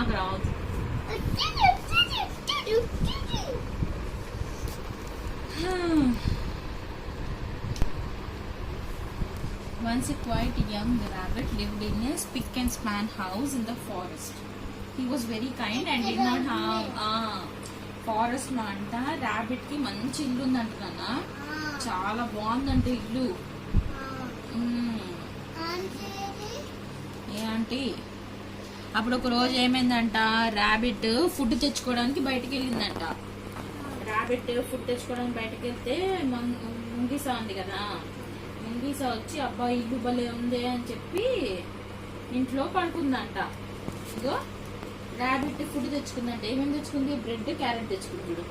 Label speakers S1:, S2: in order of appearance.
S1: నాకు రావద్దు. Once a quite young rabbit lived in a spick and span house in the forest. He was very kind and did not harm. Forest లో అంట rabbit కి మంచి ఇల్లు ఉందంట నాన్న, చాలా బాగుందంట ఇల్లు. ఏ ఆంటీ, అప్పుడు ఒక రోజు ఏమైందంట, ర్యాబిట్ ఫుడ్ తెచ్చుకోవడానికి బయటకు వెళ్ళిందంట. ర్యాబిట్ ఫుడ్ తెచ్చుకోవడానికి బయటకు వెళ్తే ముంగిసా ఉంది కదా, ముంగిసా వచ్చి అబ్బా ఇల్లు భలే ఉంది అని చెప్పి ఇంట్లో పడుకుందంట. ఇగో ర్యాబిట్ ఫుడ్ తెచ్చుకుందంట. ఏమేమి తెచ్చుకుంది? బ్రెడ్, క్యారెట్ తెచ్చుకుంది.